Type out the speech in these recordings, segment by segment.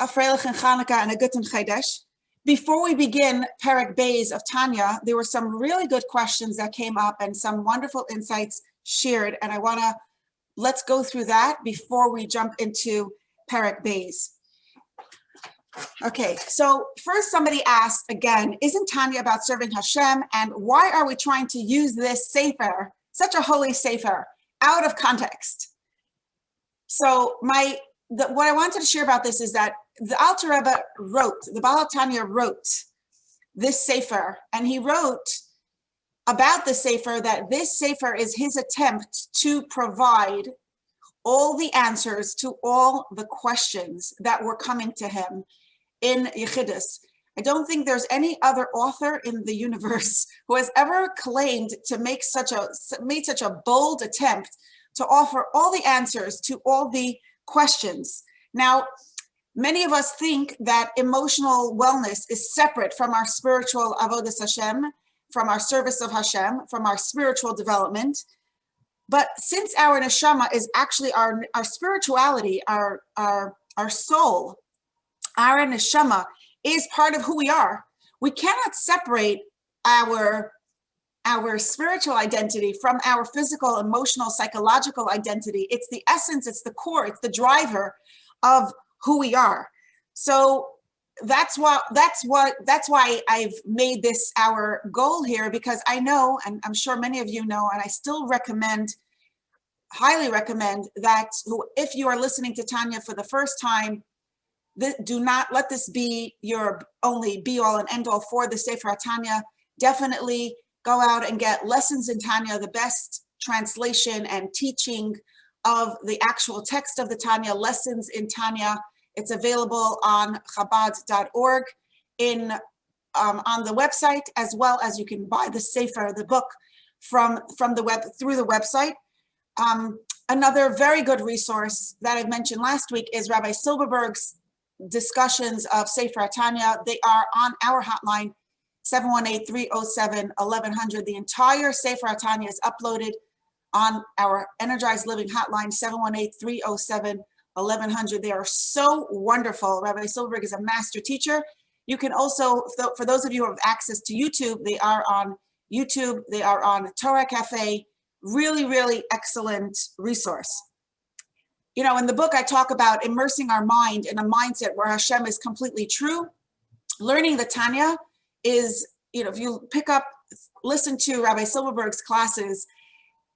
a Freilich and Chanukah and a Guten Chodesh. Before we begin Perek Beis of Tanya, there were some really good questions that came up and some wonderful insights shared. And let's go through that before we jump into Perek Beis. Okay, so first somebody asked again, isn't Tanya about serving Hashem? And why are we trying to use this sefer, such a holy sefer, out of context? So what I wanted to share about this is that the Alter Rebbe the Baal haTanya wrote this sefer, and he wrote about the sefer that this sefer is his attempt to provide all the answers to all the questions that were coming to him in Yechidus. I don't think there's any other author in the universe who has ever claimed to made such a bold attempt to offer all the answers to all the questions. Now, many of us think that emotional wellness is separate from our spiritual avodas Hashem, from our service of Hashem, from our spiritual development. But since our neshama is actually our spirituality, our soul, our neshama is part of who we are, we cannot separate our spiritual identity from our physical, emotional, psychological identity. It's the essence, it's the core, it's the driver of who we are. So that's why I've made this our goal here, because I know, and I'm sure many of you know, and I still highly recommend that if you are listening to Tanya for the first time, do not let this be your only be all and end all for the Sefer Tanya. Definitely go out and get Lessons in Tanya, the best translation and teaching of the actual text of the Tanya, Lessons in Tanya. It's available on Chabad.org on the website, as well as you can buy the Sefer, the book, from the web through the website. Another very good resource that I mentioned last week is Rabbi Silverberg's discussions of Sefer Tanya. They are on our hotline, 718-307-1100. The entire Sefer Tanya is uploaded on our Energized Living hotline, 718-307-1100. They are so wonderful. Rabbi Silverberg is a master teacher. You can also, for those of you who have access to YouTube, they are on YouTube, they are on Torah Cafe. Really, really excellent resource. You know, in the book, I talk about immersing our mind in a mindset where Hashem is completely true. Learning the Tanya is, you know, if you listen to Rabbi Silverberg's classes,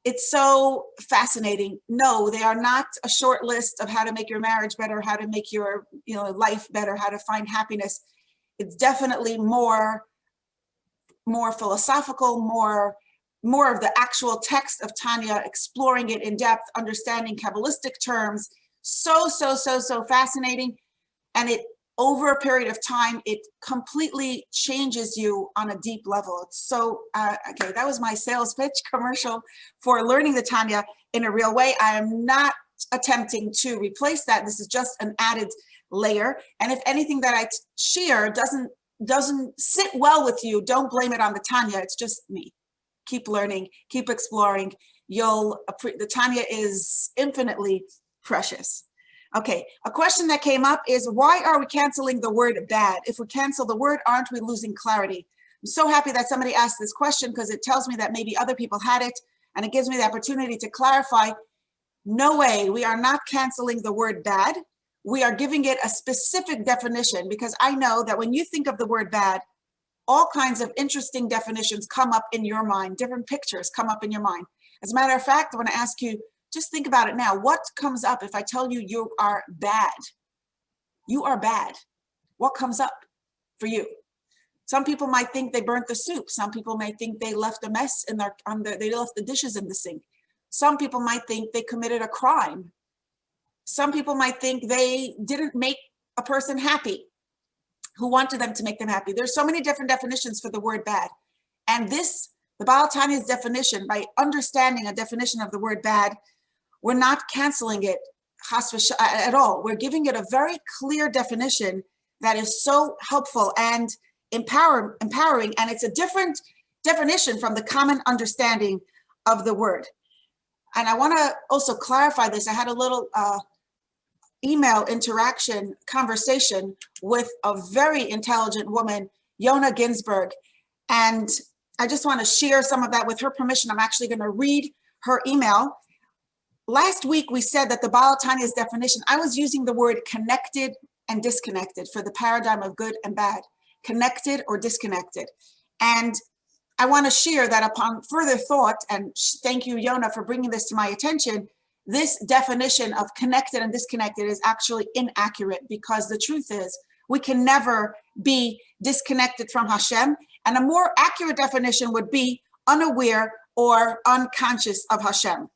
it's so fascinating. No, they are not a short list of how to make your marriage better, how to make your, life better, how to find happiness. It's definitely more philosophical, more of the actual text of Tanya, exploring it in depth, understanding Kabbalistic terms. So fascinating. And over a period of time, it completely changes you on a deep level. It's so, okay, that was my sales pitch commercial for learning the Tanya in a real way. I am not attempting to replace that. This is just an added layer. And if anything that I share doesn't sit well with you, don't blame it on the Tanya. It's just me. Keep learning, keep exploring. The Tanya is infinitely precious. Okay, a question that came up is, why are we canceling the word bad? If we cancel the word, aren't we losing clarity? I'm so happy that somebody asked this question, because it tells me that maybe other people had it, and it gives me the opportunity to clarify. No way, we are not canceling the word bad. We are giving it a specific definition, because I know that when you think of the word bad, all kinds of interesting definitions come up in your mind, different pictures come up in your mind. As a matter of fact, I want to ask you, just think about it now. What comes up if I tell you you are bad? You are bad. What comes up for you? Some people might think they burnt the soup. Some people might think they left a mess they left the dishes in the sink. Some people might think they committed a crime. Some people might think they didn't make a person happy, who wanted them to make them happy. There's so many different definitions for the word bad. And the Baal haTanya's definition, by understanding a definition of the word bad, we're not canceling it at all. We're giving it a very clear definition that is so helpful and empowering, and it's a different definition from the common understanding of the word. And I want to also clarify this. I had a little email interaction conversation with a very intelligent woman, Yona Ginsberg. And I just want to share some of that with her permission. I'm actually going to read her email. Last week, we said that the Baal Tanya's definition, I was using the word connected and disconnected for the paradigm of good and bad, connected or disconnected. And I want to share that upon further thought, and thank you, Yona, for bringing this to my attention, this definition of connected and disconnected is actually inaccurate, because the truth is we can never be disconnected from Hashem. And a more accurate definition would be unaware or unconscious of Hashem.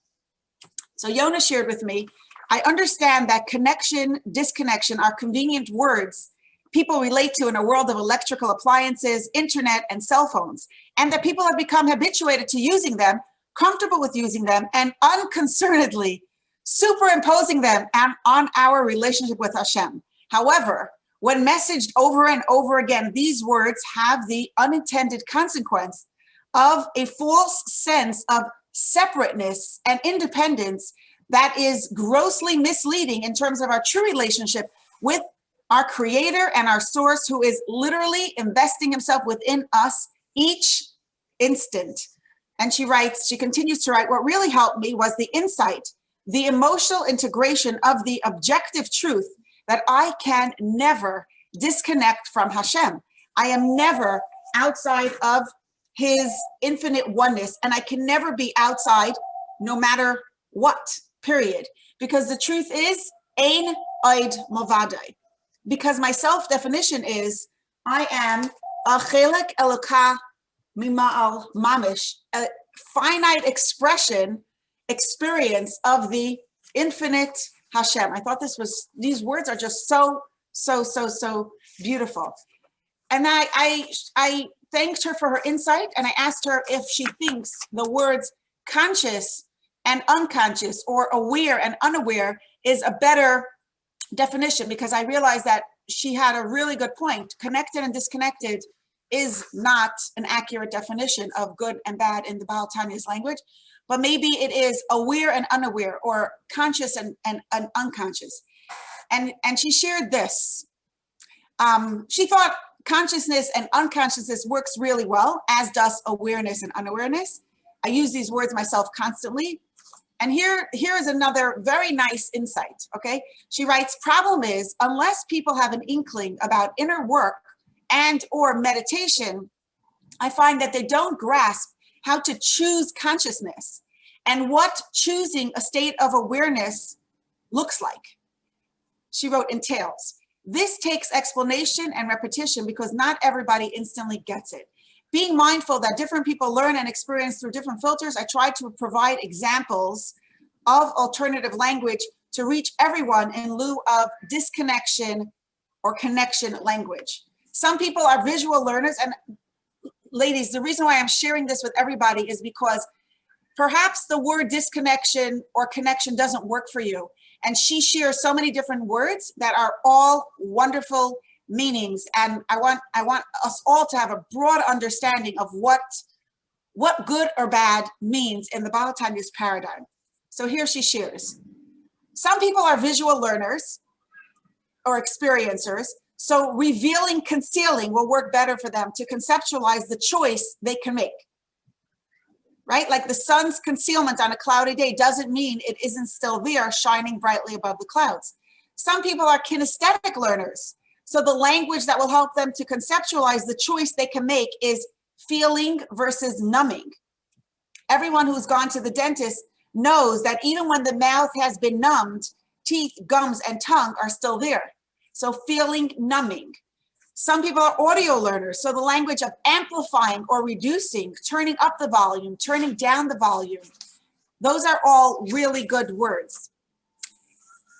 So Yona shared with me, I understand that connection, disconnection are convenient words people relate to in a world of electrical appliances, internet, and cell phones, and that people have become habituated to using them, comfortable with using them, and unconcernedly superimposing them on our relationship with Hashem. However, when messaged over and over again, these words have the unintended consequence of a false sense of separateness and independence that is grossly misleading in terms of our true relationship with our Creator and our Source, who is literally investing himself within us each instant. And she continues to write, what really helped me was the insight, the emotional integration of the objective truth that I can never disconnect from Hashem. I am never outside of his infinite oneness, and I can never be outside no matter what, period. Because the truth is, ein oid movadai. Because my self-definition is, I am a chelek eloka mima'al mamish, a finite experience of the infinite Hashem. I thought these words are just so beautiful. And I thanked her for her insight, and I asked her if she thinks the words conscious and unconscious, or aware and unaware, is a better definition, because I realized that she had a really good point. Connected and disconnected is not an accurate definition of good and bad in the Baal Tanya's language, but maybe it is aware and unaware, or conscious and unconscious. And she shared this. She thought consciousness and unconsciousness works really well, as does awareness and unawareness. I use these words myself constantly. And here is another very nice insight, okay? She writes, problem is, unless people have an inkling about inner work and or meditation, I find that they don't grasp how to choose consciousness and what choosing a state of awareness looks like. She wrote, entails. This takes explanation and repetition, because not everybody instantly gets it. Being mindful that different people learn and experience through different filters, I try to provide examples of alternative language to reach everyone in lieu of disconnection or connection language. Some people are visual learners, and ladies, the reason why I'm sharing this with everybody is because perhaps the word disconnection or connection doesn't work for you. And she shares so many different words that are all wonderful meanings. And I want us all to have a broad understanding of what good or bad means in the Baal Tanya's paradigm. So here she shares. Some people are visual learners or experiencers, so revealing, concealing will work better for them to conceptualize the choice they can make. Right? Like the sun's concealment on a cloudy day doesn't mean it isn't still there, shining brightly above the clouds. Some people are kinesthetic learners. So the language that will help them to conceptualize the choice they can make is feeling versus numbing. Everyone who's gone to the dentist knows that even when the mouth has been numbed, teeth, gums, and tongue are still there. So feeling, numbing. Some people are audio learners, so the language of amplifying or reducing, turning up the volume, turning down the volume. Those are all really good words.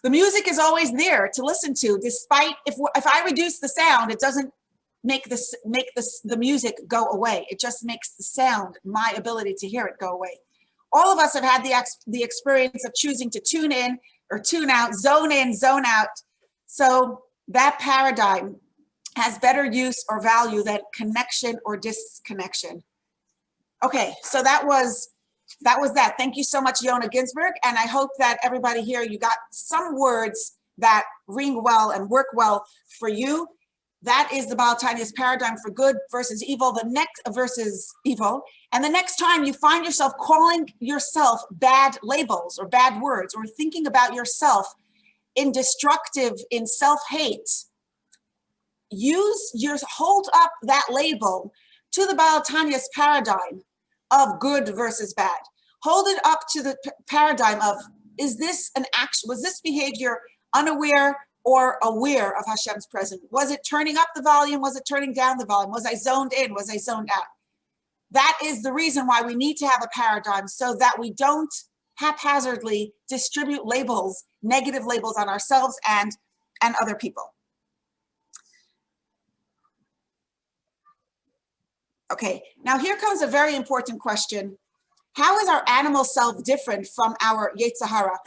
The music is always there to listen to, despite if I reduce the sound, it doesn't make the music go away. It just makes the sound, my ability to hear it, go away. All of us have had the experience of choosing to tune in or tune out, zone in, zone out. So that paradigm has better use or value than connection or disconnection. Okay, so that was that. Thank you so much, Yona Ginsberg. And I hope that everybody here, you got some words that ring well and work well for you. That is the Baal Tanya's paradigm for good versus evil, versus evil. And the next time you find yourself calling yourself bad labels or bad words, or thinking about yourself in destructive, in self-hate, hold up that label to the Baal Tanya's paradigm of good versus bad. Hold it up to the paradigm of, is this an action? Was this behavior unaware or aware of Hashem's presence? Was it turning up the volume? Was it turning down the volume? Was I zoned in? Was I zoned out? That is the reason why we need to have a paradigm, so that we don't haphazardly distribute labels, negative labels on ourselves and other people. Okay, now here comes a very important question. How is our animal self different from our Yetzer Hara?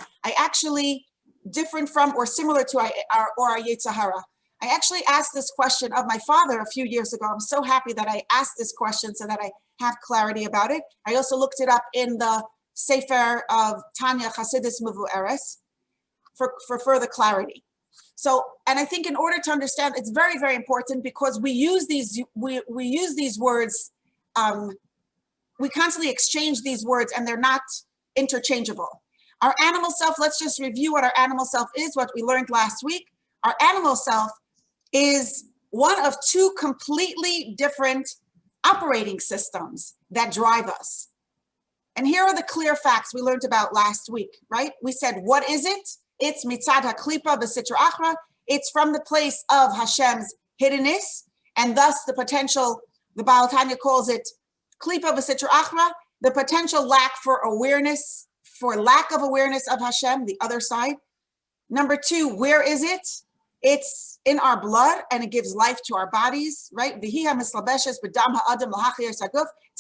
Different from or similar to our Yetzer Hara. I actually asked this question of my father a few years ago. I'm so happy that I asked this question so that I have clarity about it. I also looked it up in the Sefer of Tanya Chassidus Mevu'eres for further clarity. So, and I think in order to understand, it's very, very important, because we use these words, we constantly exchange these words, and they're not interchangeable. Our animal self, let's just review what our animal self is, what we learned last week. Our animal self is one of two completely different operating systems that drive us. And here are the clear facts we learned about last week, right? We said, what is it? It's mitzad haklipa b'sitra achra. It's from the place of Hashem's hiddenness, and thus the potential, the Baal Tanya calls it klipa b'sitra achra, the potential lack for awareness, for lack of awareness of Hashem, the other side. Number two, where is it? It's in our blood, and it gives life to our bodies, right? It's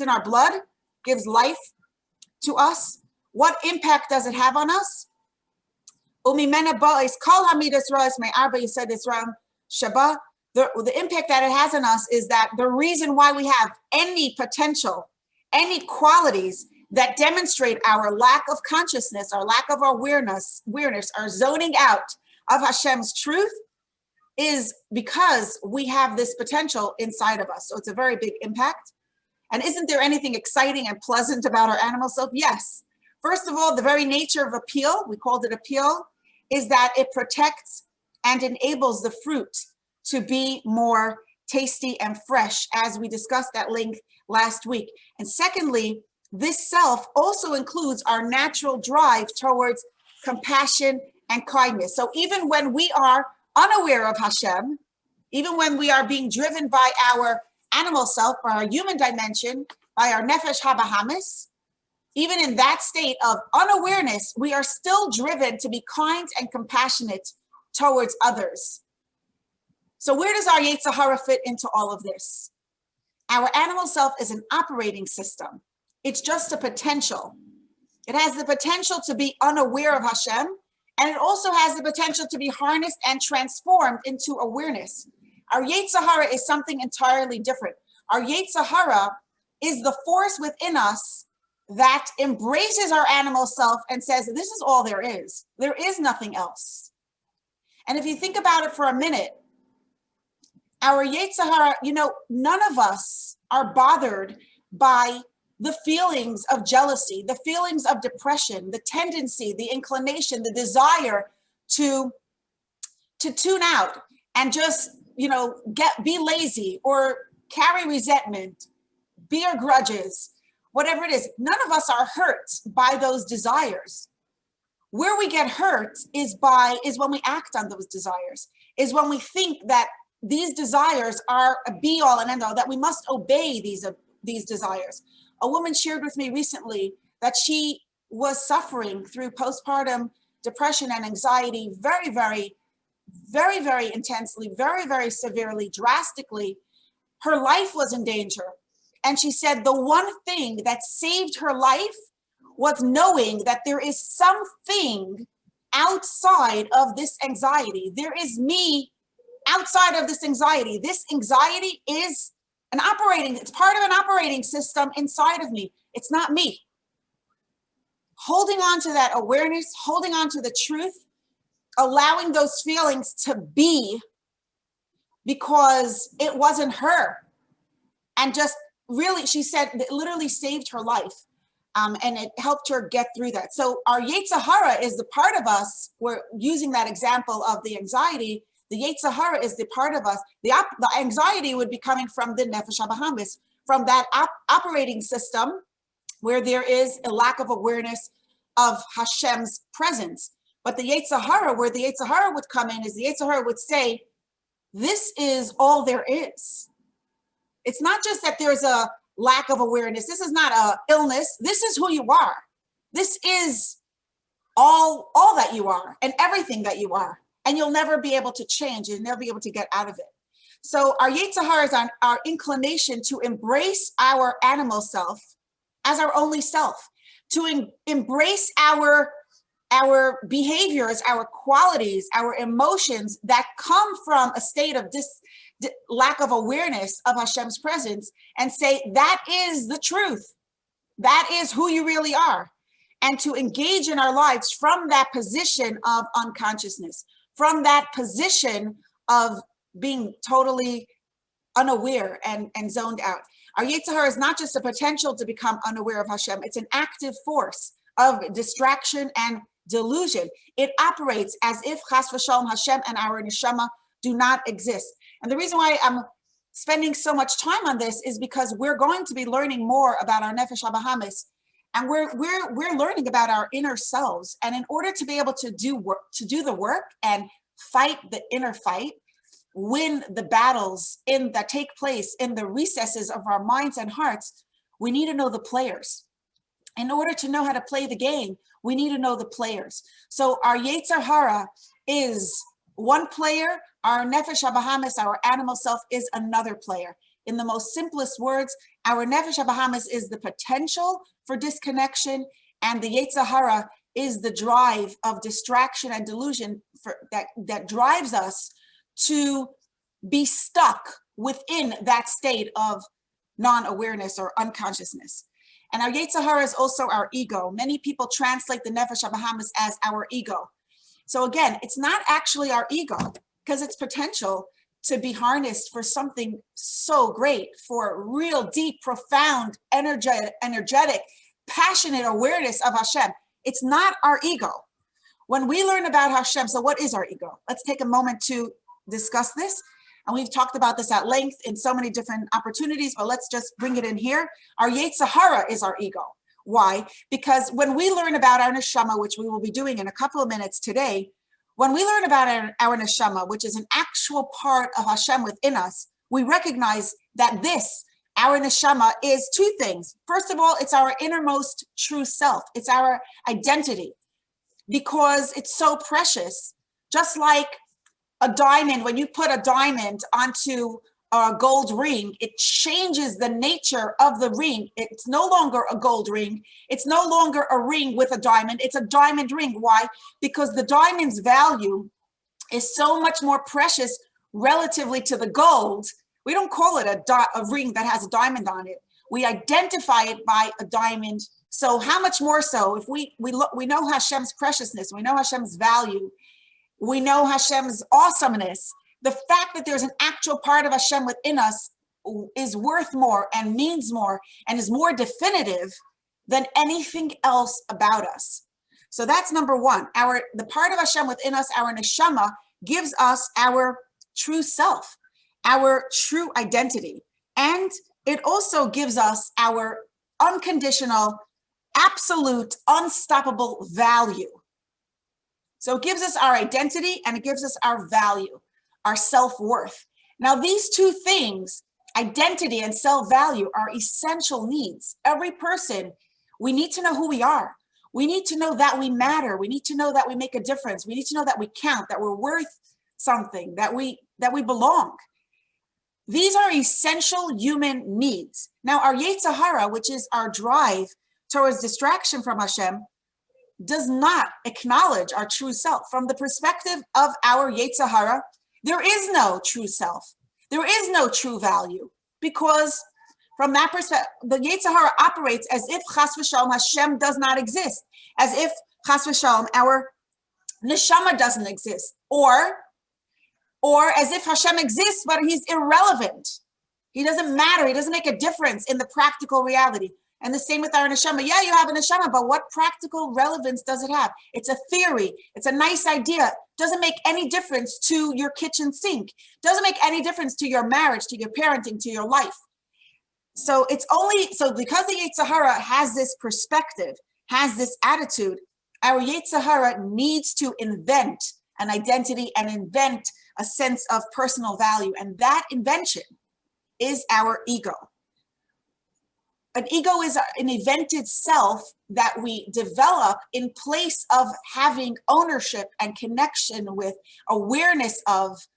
in our blood, gives life to us. What impact does it have on us? The impact that it has on us is that the reason why we have any potential, any qualities that demonstrate our lack of consciousness, our lack of awareness, our zoning out of Hashem's truth, is because we have this potential inside of us. So it's a very big impact. And isn't there anything exciting and pleasant about our animal self? Yes. First of all, the very nature of appeal, we called it appeal, is that it protects and enables the fruit to be more tasty and fresh, as we discussed at length last week. And secondly, this self also includes our natural drive towards compassion and kindness. So even when we are unaware of Hashem, even when we are being driven by our animal self, by our human dimension, by our nefesh habahamis, even in that state of unawareness, we are still driven to be kind and compassionate towards others. So where does our Yetzer Hara fit into all of this? Our animal self is an operating system. It's just a potential. It has the potential to be unaware of Hashem, and it also has the potential to be harnessed and transformed into awareness. Our Yetzer Hara is something entirely different. Our Yetzer Hara is the force within us that embraces our animal self and says, this is all there is. There is nothing else. And if you think about it for a minute, our Yetzer Hara, none of us are bothered by the feelings of jealousy, the feelings of depression, the tendency, the inclination, the desire to tune out and just, be lazy or carry resentment, bear grudges, whatever it is. None of us are hurt by those desires. Where we get hurt is when we act on those desires, is when we think that these desires are a be all and end all, that we must obey these desires. A woman shared with me recently that she was suffering through postpartum depression and anxiety very, very, very, very intensely, very, very severely, drastically. Her life was in danger. And she said the one thing that saved her life was knowing that there is something outside of this anxiety. There is me outside of this anxiety. This anxiety is it's part of an operating system inside of me. It's not me. Holding on to that awareness, holding on to the truth, allowing those feelings to be because it wasn't her. And just really, she said, it literally saved her life. And it helped her get through that. So our Yetzer Hara is the part of us, we're using that example of the anxiety, the Yetzer Hara is the part of us, the anxiety would be coming from the Nefesh HaBahamis, from that operating system where there is a lack of awareness of Hashem's presence. But the Yetzer Hara, where the Yetzer Hara would come in, is the Yetzer Hara would say, this is all there is. It's not just that there's a lack of awareness. This is not an illness. This is who you are. This is all that you are and everything that you are. And you'll never be able to change. You'll never be able to get out of it. So our Yetzer Hara is our inclination to embrace our animal self as our only self, to embrace our behaviors, our qualities, our emotions that come from a state of lack of awareness of Hashem's presence, and say, that is the truth. That is who you really are. And to engage in our lives from that position of unconsciousness, from that position of being totally unaware and zoned out. Our Yetzer Hara is not just a potential to become unaware of Hashem. It's an active force of distraction and delusion. It operates as if Chas v'Shalom Hashem and our neshama do not exist. And the reason why I'm spending so much time on this is because we're going to be learning more about our Nefesh HaBahamis, and we're learning about our inner selves. And in order to be able to do the work and fight the inner fight, win the battles that take place in the recesses of our minds and hearts, we need to know the players. In order to know how to play the game, we need to know the players. So our Yetzer Hara is one player, our Nefesh HaBahamis, our animal self, is another player. In the most simplest words, our Nefesh HaBahamis is the potential for disconnection, and the Yetzer Hara is the drive of distraction and delusion that drives us to be stuck within that state of non-awareness or unconsciousness. And our Yetzer Hara is also our ego. Many people translate the Nefesh HaBahamis as our ego. So again, it's not actually our ego, because it's potential to be harnessed for something so great, for real, deep, profound, energetic, passionate awareness of Hashem. It's not our ego. When we learn about Hashem, so what is our ego? Let's take a moment to discuss this. And we've talked about this at length in so many different opportunities, but let's just bring it in here. Our Yetzer Hara is our ego. Why? Because when we learn about our neshama, which we will be doing in a couple of minutes today, when we learn about our neshama, which is an actual part of Hashem within us, we recognize that our neshama, is two things. First of all, it's our innermost true self. It's our identity, because it's so precious. Just like a diamond, when you put a diamond onto a gold ring, it changes the nature of the ring. It's no longer a gold ring. It's no longer a ring with a diamond. It's a diamond ring. Why? Because the diamond's value is so much more precious relatively to the gold. We don't call it a ring that has a diamond on it. We identify it by a diamond. So how much more so if we know Hashem's preciousness, we know Hashem's value, we know Hashem's awesomeness. The fact that there's an actual part of Hashem within us is worth more and means more and is more definitive than anything else about us. So that's number one. The part of Hashem within us, our neshama, gives us our true self, our true identity. And it also gives us our unconditional, absolute, unstoppable value. So it gives us our identity and it gives us our value, our self-worth. Now, these two things, identity and self-value, are essential needs. Every person, we need to know who we are. We need to know that we matter. We need to know that we make a difference. We need to know that we count, that we're worth something, that we belong. These are essential human needs. Now, our Yetzer Hara, which is our drive towards distraction from Hashem, does not acknowledge our true self. From the perspective of our Yetzer Hara, there is no true self. There is no true value, because from that perspective, the Yetzer Hara operates as if Chas v'Shalom Hashem does not exist, as if Chas v'Shalom, our neshama doesn't exist, or as if Hashem exists, but he's irrelevant. He doesn't matter. He doesn't make a difference in the practical reality. And the same with our neshama. Yeah, you have a neshama, but what practical relevance does it have? It's a theory. It's a nice idea. Doesn't make any difference to your kitchen sink. Doesn't make any difference to your marriage, to your parenting, to your life. So it's only, so because the Yetzer Hara has this perspective, has this attitude, our Yetzer Hara needs to invent an identity and invent a sense of personal value. And that invention is our ego. An ego is an invented self that we develop in place of having ownership and connection with, awareness of,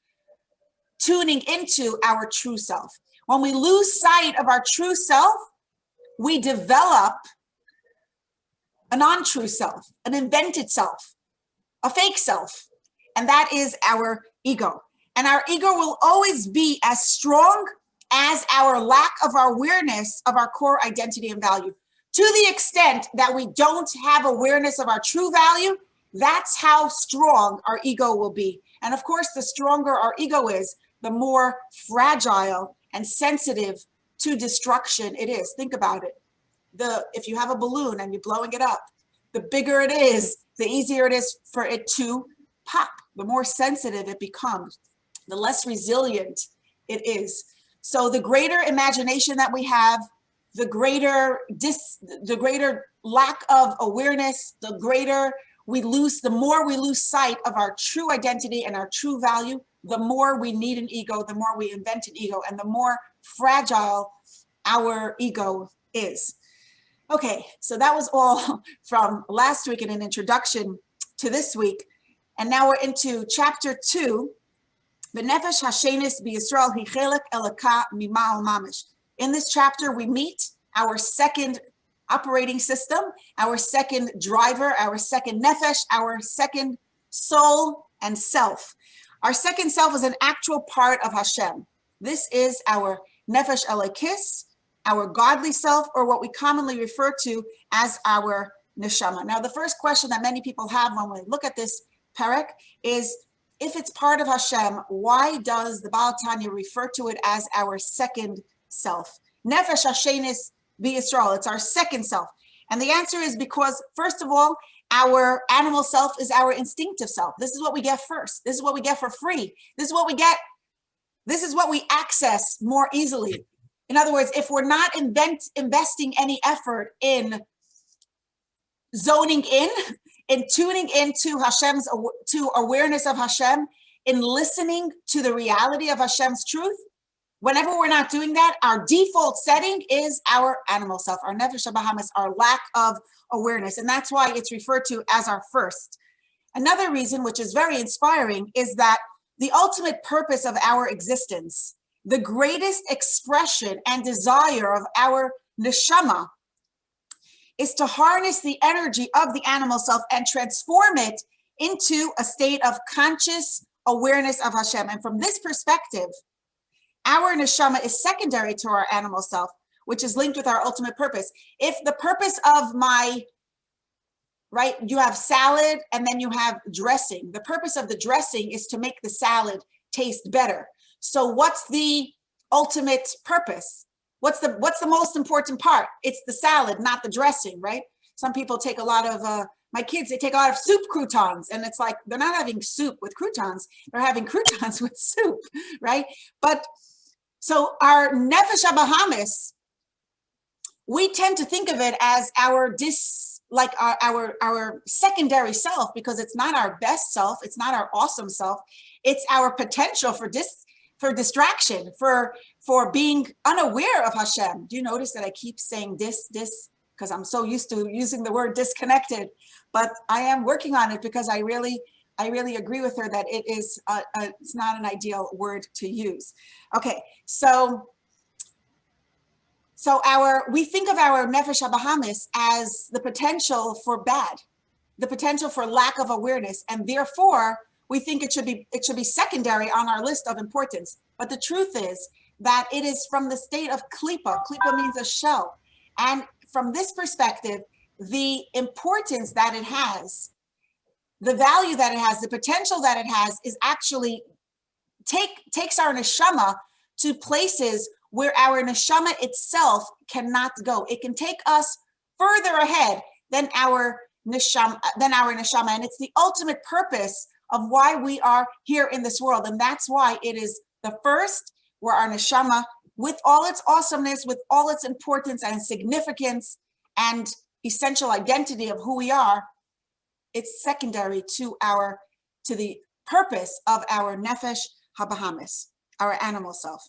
tuning into our true self. When we lose sight of our true self, we develop a non-true self, an invented self, a fake self, and that is our ego. And our ego will always be as strong as our lack of awareness of our core identity and value. To the extent that we don't have awareness of our true value, that's how strong our ego will be. And of course, the stronger our ego is, the more fragile and sensitive to destruction it is. Think about it. If you have a balloon and you're blowing it up, the bigger it is, the easier it is for it to pop. The more sensitive it becomes, the less resilient it is. So the greater imagination that we have, the greater lack of awareness, the more we lose sight of our true identity and our true value, the more we need an ego, the more we invent an ego, and the more fragile our ego is. Okay, so that was all from last week in an introduction to this week. And now we're into chapter 2. In this chapter, we meet our second operating system, our second driver, our second nefesh, our second soul and self. Our second self is an actual part of Hashem. This is our nefesh elokis, our godly self, or what we commonly refer to as our neshama. Now, the first question that many people have when we look at this parak is, if it's part of Hashem, why does the Baal Tanya refer to it as our second self? Nefesh Hashenis b'Yisrael, it's our second self. And the answer is because, first of all, our animal self is our instinctive self. This is what we get first. This is what we get for free. This is what we get. This is what we access more easily. In other words, if we're not investing any effort in zoning in tuning into Hashem's, to awareness of Hashem, in listening to the reality of Hashem's truth, whenever we're not doing that, our default setting is our animal self, our nefesh habahamis, our lack of awareness. And that's why it's referred to as our first. Another reason, which is very inspiring, is that the ultimate purpose of our existence, the greatest expression and desire of our neshama, is to harness the energy of the animal self and transform it into a state of conscious awareness of Hashem. And from this perspective, our neshama is secondary to our animal self, which is linked with our ultimate purpose. If the purpose of you have salad and then you have dressing. The purpose of the dressing is to make the salad taste better. So what's the ultimate purpose? What's the most important part? It's the salad, not the dressing, right? Some people take a lot of, my kids, they take a lot of soup croutons, and it's like, they're not having soup with croutons, they're having croutons with soup, right? But so our nefesh habahamis, we tend to think of it as our secondary self, because it's not our best self, it's not our awesome self, it's our potential for distraction, for being unaware of Hashem. Do you notice that I keep saying this, because I'm so used to using the word disconnected, but I am working on it because I really agree with her that it is it's not an ideal word to use. Okay, so we think of our nefesh habahamis as the potential for bad, the potential for lack of awareness, and therefore we think it should be secondary on our list of importance. But the truth is that it is from the state of klipa. Klipa means a shell, and from this perspective, the importance that it has, the value that it has, the potential that it has, is actually takes our neshama to places where our neshama itself cannot go. It can take us further ahead than our neshama, and it's the ultimate purpose of why we are here in this world. And that's why it is the first, where our neshama, with all its awesomeness, with all its importance and significance and essential identity of who we are, it's secondary to the purpose of our nefesh habahamis, our animal self.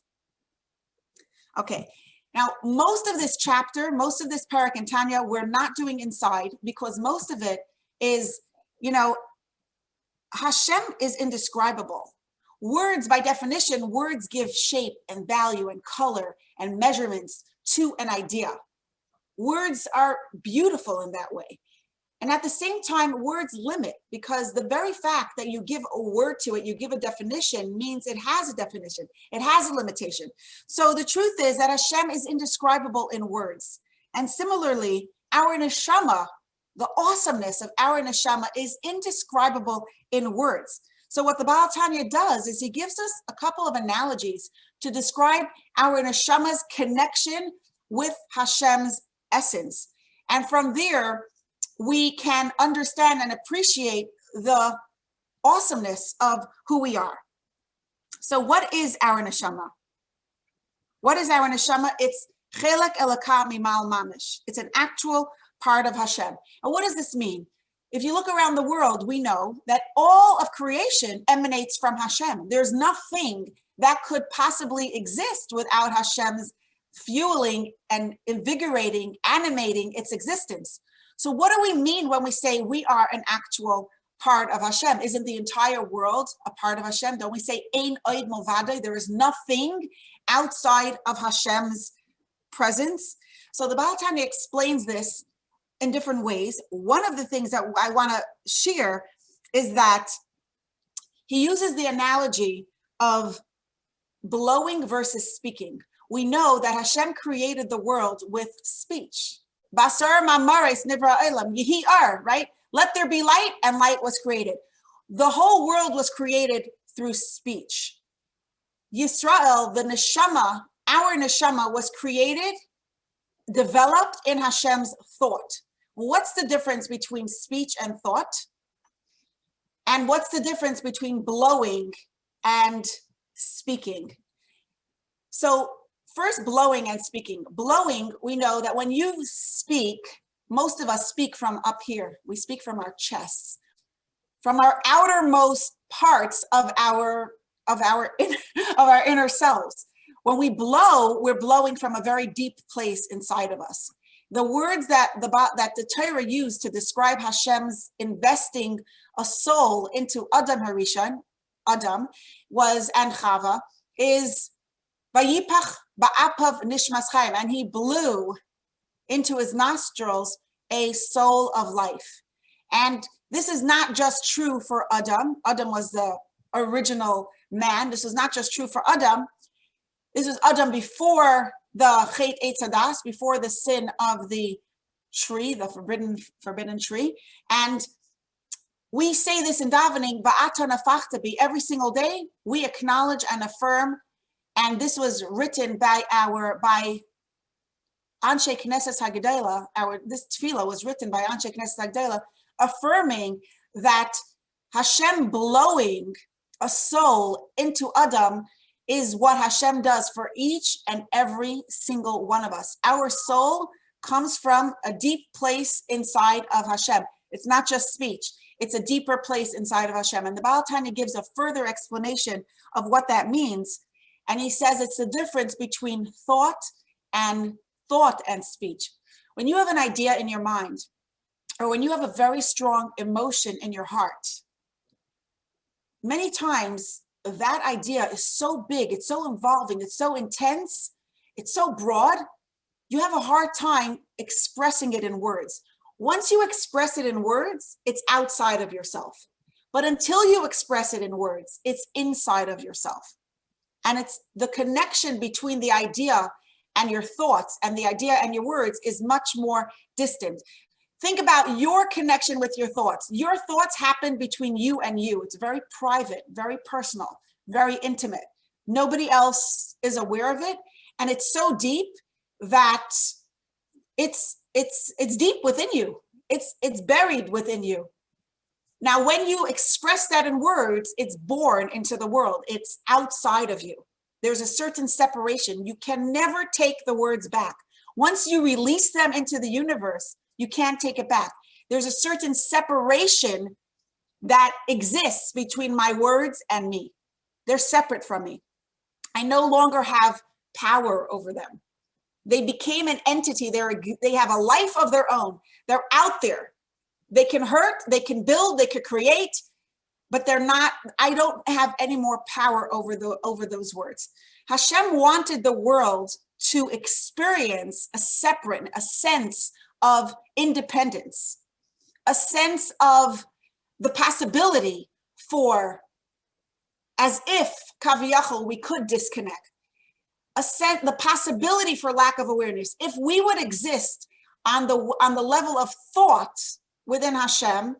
Okay, now most of this chapter, most of this parak in Tanya, we're not doing inside, because most of it is, Hashem is indescribable. Words, by definition, words give shape and value and color and measurements to an idea. Words are beautiful in that way. And at the same time, words limit, because the very fact that you give a word to it, you give a definition, means it has a definition. It has a limitation. So the truth is that Hashem is indescribable in words. And similarly, our neshama, the awesomeness of our neshama, is indescribable in words. So what the Baal Tanya does is he gives us a couple of analogies to describe our neshama's connection with Hashem's essence. And from there, we can understand and appreciate the awesomeness of who we are. So what is our neshama? What is our neshama? It's chelek elokah mimal mamish. It's an actual part of Hashem. And what does this mean? If you look around the world, we know that all of creation emanates from Hashem. There's nothing that could possibly exist without Hashem's fueling and invigorating, animating its existence. So what do we mean when we say we are an actual part of Hashem? Isn't the entire world a part of Hashem? Don't we say ein od milvado? There is nothing outside of Hashem's presence. So the Baal Tanya explains this in different ways. One of the things that I want to share is that he uses the analogy of blowing versus speaking. We know that Hashem created the world with speech. Basar mamares nivra olam, yehi ar, right? Let there be light, and light was created. The whole world was created through speech. Yisrael, the neshama, our neshama, was created, developed in Hashem's thought. What's the difference between speech and thought? And what's the difference between blowing and speaking? So first, blowing and speaking. Blowing, we know that when you speak, most of us speak from up here. We speak from our chests, from our outermost parts of our inner selves. When we blow, we're blowing from a very deep place inside of us. The words that the Torah used to describe Hashem's investing a soul into Adam Harishon, Adam, and Chava, is Vayipach ba'apav nishmas chaim, and he blew into his nostrils a soul of life. And this is not just true for Adam. Adam was the original man. This is not just true for Adam. This is Adam before the Chet Eitz Hadas, before the sin of the tree, the forbidden tree. And we say this in davening, Va'ata nafachta bi, every single day. We acknowledge and affirm. And this was written by Anshe Knesset HaGedolah. This tefillah was written by Anshe Knesset HaGedolah, affirming that Hashem blowing a soul into Adam is what Hashem does for each and every single one of us. Our soul comes from a deep place inside of Hashem. It's not just speech. It's a deeper place inside of Hashem. And the Baal Tanya gives a further explanation of what that means. And he says it's the difference between thought and speech. When you have an idea in your mind, or when you have a very strong emotion in your heart, many times that idea is so big, it's so involving, it's so intense, it's so broad, you have a hard time expressing it in words. Once you express it in words, it's outside of yourself. But until you express it in words, it's inside of yourself. And it's the connection between the idea and your thoughts and the idea and your words is much more distant. Think about your connection with your thoughts. Your thoughts happen between you and you. It's very private, very personal, very intimate. Nobody else is aware of it. And it's so deep that it's deep within you. It's buried within you. Now, when you express that in words, it's born into the world. It's outside of you. There's a certain separation. You can never take the words back. Once you release them into the universe, you can't take it back. There's a certain separation that exists between my words and me. They're separate from me. I no longer have power over them. They became an entity. They have a life of their own. They're out there. They can hurt, they can build, they could create, but they're not, I don't have any more power over those words. Hashem wanted the world to experience a sense of independence, a sense of the possibility for, as if, kaviyachol, we could disconnect. The possibility for lack of awareness. If we would exist on the level of thought within Hashem,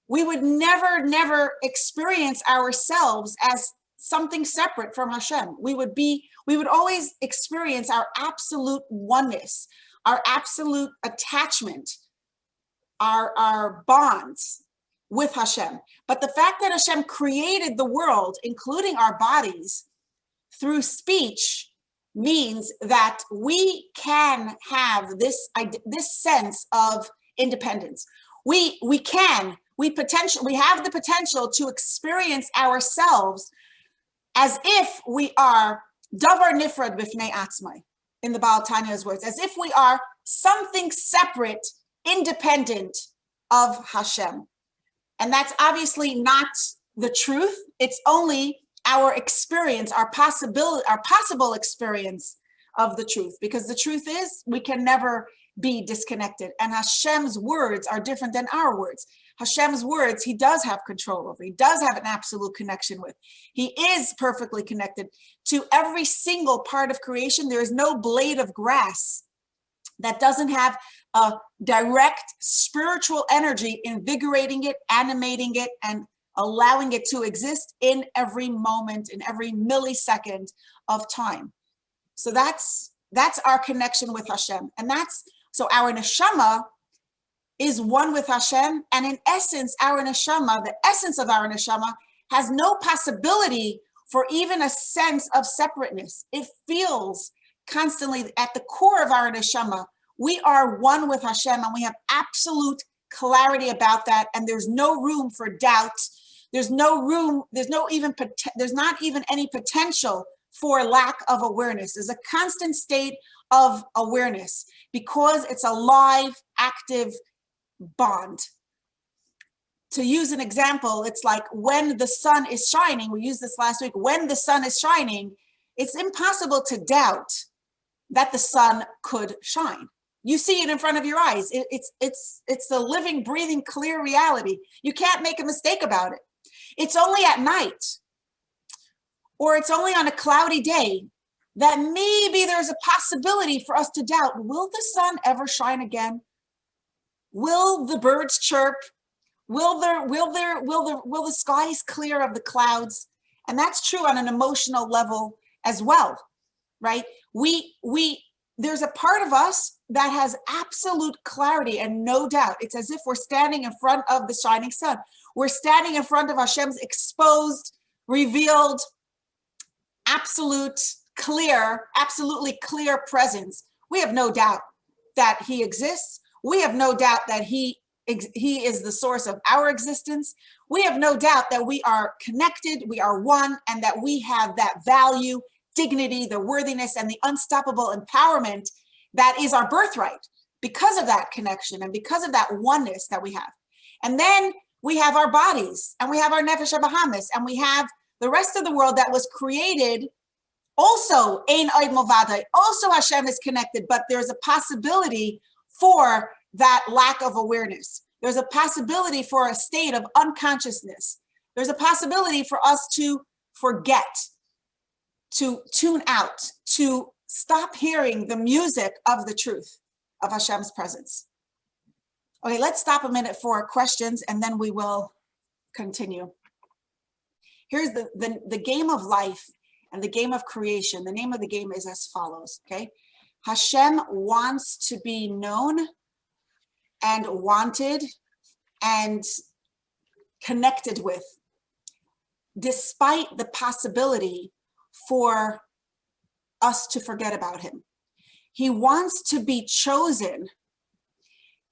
we would never experience ourselves as something separate from Hashem. We would always experience our absolute oneness, our absolute attachment, our bonds with Hashem. But the fact that Hashem created the world, including our bodies, through speech, means that we can have this sense of independence. We have the potential to experience ourselves as if we are davar nifrad b'fnei atzmai, in the Baal Tanya's words, as if we are something separate, independent of Hashem. And that's obviously not the truth. It's only our experience, our possible experience of the truth, because the truth is we can never be disconnected. And Hashem's words are different than our words. Hashem's words, he does have control over. He does have an absolute connection with. He is perfectly connected to every single part of creation. There is no blade of grass that doesn't have a direct spiritual energy invigorating it, animating it, and allowing it to exist in every moment, in every millisecond of time. So that's our connection with Hashem. And so our neshama is one with Hashem. And in essence, our neshama, the essence of our neshama, has no possibility for even a sense of separateness. It feels constantly at the core of our neshama, we are one with Hashem, and we have absolute clarity about that. And there's no room for doubt. There's not even any potential for lack of awareness. There's a constant state of awareness because it's a live, active bond. To use an example, it's like when the sun is shining, we used this last week, when the sun is shining, it's impossible to doubt that the sun could shine. You see it in front of your eyes. It's a living, breathing, clear reality. You can't make a mistake about it. It's only at night, or it's only on a cloudy day, that maybe there's a possibility for us to doubt, will the sun ever shine again? Will the birds chirp? Will the skies clear of the clouds? And that's true on an emotional level as well, right? There's a part of us that has absolute clarity and no doubt. It's as if we're standing in front of the shining sun. We're standing in front of Hashem's exposed, revealed, absolutely clear presence. We have no doubt that he exists. We have no doubt that he is the source of our existence. We have no doubt that we are connected, we are one, and that we have that value, dignity, the worthiness, and the unstoppable empowerment that is our birthright because of that connection and because of that oneness that we have. And then we have our bodies, and we have our nefesh habahamis, and we have the rest of the world that was created. Also, ein od milvado, also Hashem is connected, but there's a possibility for that lack of awareness. There's a possibility for a state of unconsciousness. There's a possibility for us to forget, to tune out, to stop hearing the music of the truth of Hashem's presence. Okay, let's stop a minute for questions and then we will continue. Here's the game of life and the game of creation. The name of the game is as follows, okay? Hashem wants to be known and wanted and connected with, despite the possibility for us to forget about him. He wants to be chosen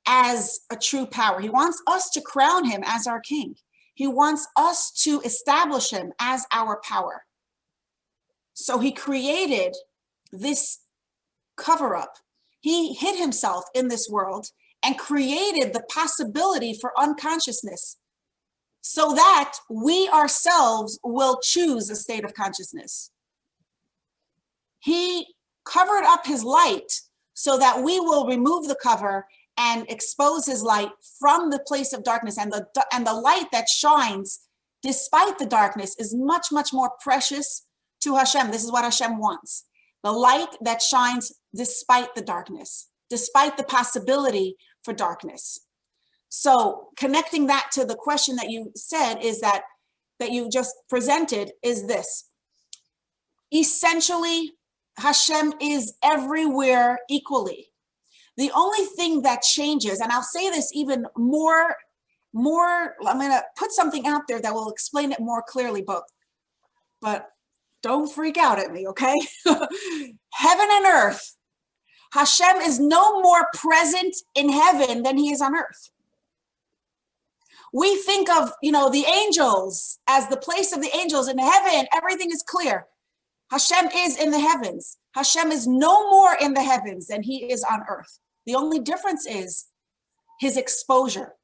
as a true power. He wants us to crown him as our king. He wants us to establish him as our power. So he created this cover-up. He hid himself in this world and created the possibility for unconsciousness so that we ourselves will choose a state of consciousness. He covered up his light so that we will remove the cover and expose his light from the place of darkness. And the light that shines despite the darkness is much, much more precious to Hashem. This is what Hashem wants. The light that shines despite the darkness, despite the possibility for darkness. So connecting that to the question that you said is that you just presented is this. Essentially, Hashem is everywhere equally. The only thing that changes, and I'll say this even more, I'm going to put something out there that will explain it more clearly, but don't freak out at me, okay? Heaven and earth. Hashem is no more present in heaven than he is on earth. We think of, the angels as the place of the angels in heaven. Everything is clear. Hashem is in the heavens. Hashem is no more in the heavens than he is on earth. The only difference is his exposure.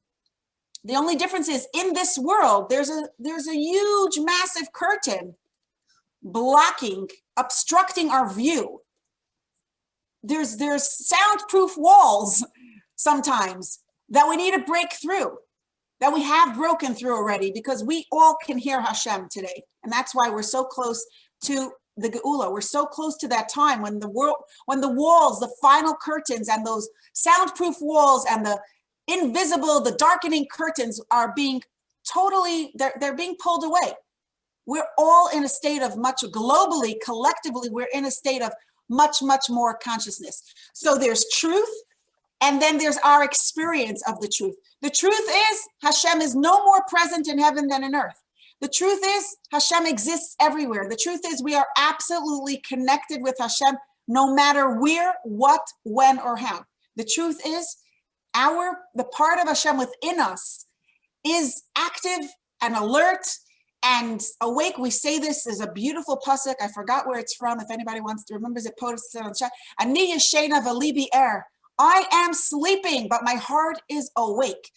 The only difference is in this world, there's a huge, massive curtain blocking, obstructing our view. There's soundproof walls sometimes that we need to break through, that we have broken through already, because we all can hear Hashem today. And that's why we're so close to the Geula. We're so close to that time when the walls, the final curtains and those soundproof walls and the invisible, the darkening curtains are being they're being pulled away. We're all in a state of globally, collectively, we're in a state of much, much more consciousness. So there's truth, and then there's our experience of the truth. The truth is Hashem is no more present in heaven than in earth. The truth is Hashem exists everywhere. The truth is we are absolutely connected with Hashem no matter where, what, when, or how. The truth is the part of Hashem within us is active and alert and awake. We say this is a beautiful pasuk. I forgot where it's from. If anybody wants to remember it, post it on the chat. Ani yeshena v'libi er. I am sleeping, but my heart is awake.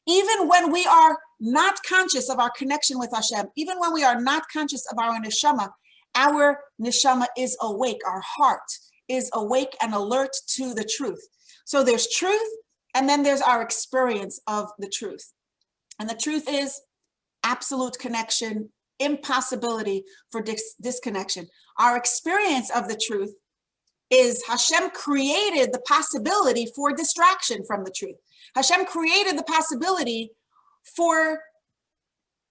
Even when we are not conscious of our connection with Hashem, even when we are not conscious of our neshama is awake. Our heart is awake and alert to the truth. So there's truth, and then there's our experience of the truth. And the truth is absolute connection, impossibility for disconnection. Our experience of the truth is Hashem created the possibility for distraction from the truth. Hashem created the possibility for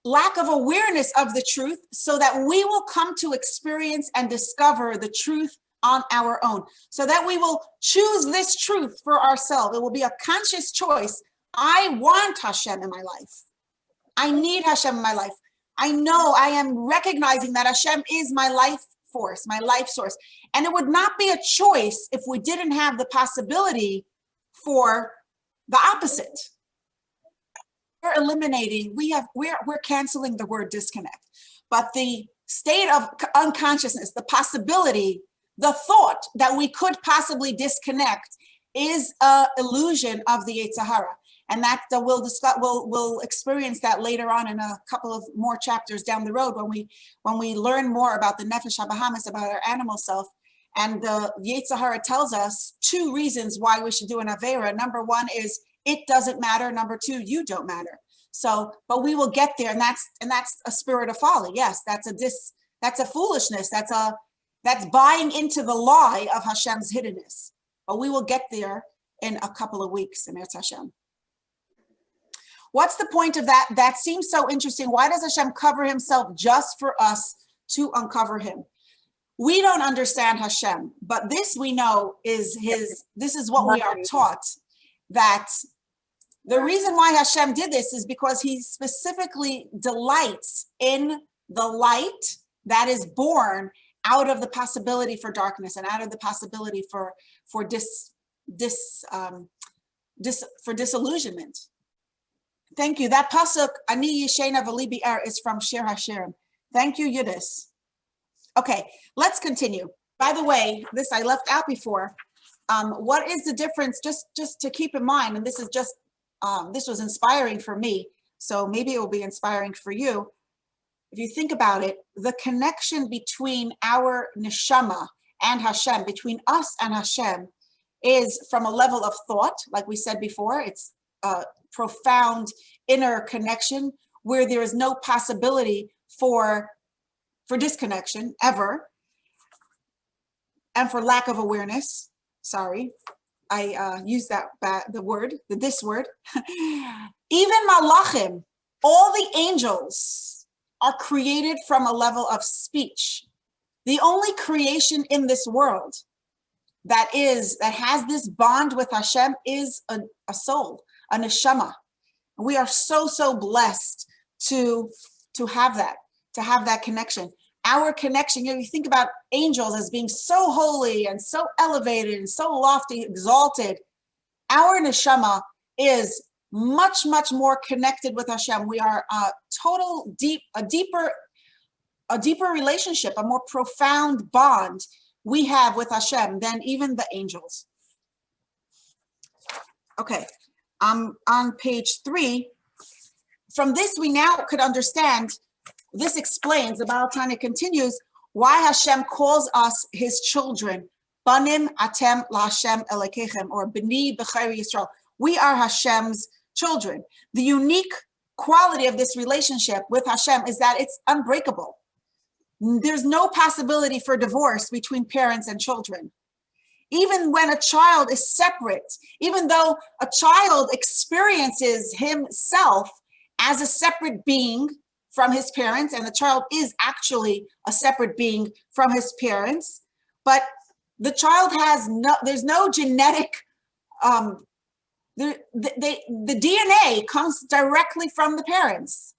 lack of awareness of the truth so that we will come to experience and discover the truth on our own, so that we will choose this truth for ourselves. It will be a conscious choice. I want Hashem in my life. I need Hashem in my life. I know I am recognizing that Hashem is my life force, my life source. And it would not be a choice if we didn't have the possibility for the opposite. We're eliminating, we're canceling the word disconnect. But the state of unconsciousness, the possibility, the thought that we could possibly disconnect is an illusion of the Yetzer Hara. And that we'll experience that later on in a couple of more chapters down the road when we learn more about the Nefesh HaBahamis, about our animal self. And the Yetzer Hara tells us 2 reasons why we should do an Avera. Number 1 is it doesn't matter. Number 2, you don't matter. So, but we will get there, and that's a spirit of folly. Yes, that's a foolishness. That's buying into the lie of Hashem's hiddenness. But we will get there in a couple of weeks, in Eretz Hashem. What's the point of that? That seems so interesting. Why does Hashem cover himself just for us to uncover him? We don't understand Hashem, but this we know is this is what we are taught, that the reason why Hashem did this is because he specifically delights in the light that is born out of the possibility for darkness and out of the possibility for disillusionment. Thank you. That pasuk, Ani Yishena V'li Bi'er, is from Shir HaShirim. Thank you, Yudis. Okay, let's continue. By the way, this I left out before. What is the difference, just to keep in mind, and this is just, this was inspiring for me, so maybe it will be inspiring for you. If you think about it, the connection between our neshama and Hashem, between us and Hashem, is from a level of thought, like we said before. It's a profound inner connection where there is no possibility for disconnection ever, and for lack of awareness. Sorry, I used this word. Even malachim, all the angels are created from a level of speech. The only creation in this world that has this bond with Hashem is a soul, a neshama. We are so blessed to have that connection. Our connection, you think about angels as being so holy and so elevated and so lofty, exalted. Our neshama is much more connected with Hashem. We are a deeper relationship, a more profound bond we have with Hashem than even the angels. Okay, on page 3. From this, we now could understand. This explains, the Baal Tanya continues, why Hashem calls us his children. Banim atem laHashem elekechem, or b'ni b'chayri Yisrael. We are Hashem's children. The unique quality of this relationship with Hashem is that it's unbreakable. There's no possibility for divorce between parents and children. Even when a child is separate, even though a child experiences himself as a separate being from his parents, and the child is actually a separate being from his parents, but the child there's no genetic, the DNA comes directly from the parents.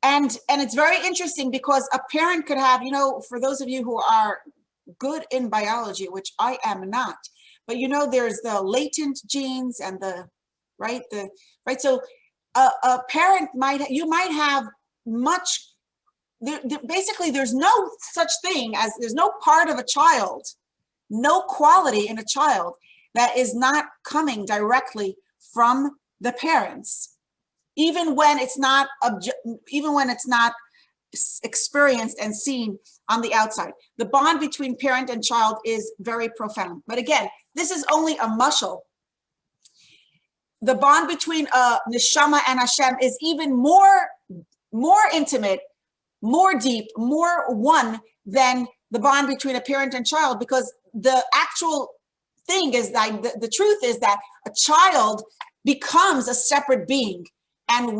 And it's very interesting because a parent could have, for those of you who are good in biology, which I am not, but there's the latent genes and so a parent might have basically there's no such thing as, there's no part of a child, no quality in a child that is not coming directly from the parents, even when it's not experienced and seen on the outside. The bond between parent and child is very profound. But again, this is only a mashal. The bond between neshama and Hashem is even more intimate, more deep, more one than the bond between a parent and child, because the actual thing is that the truth is that a child becomes a separate being, and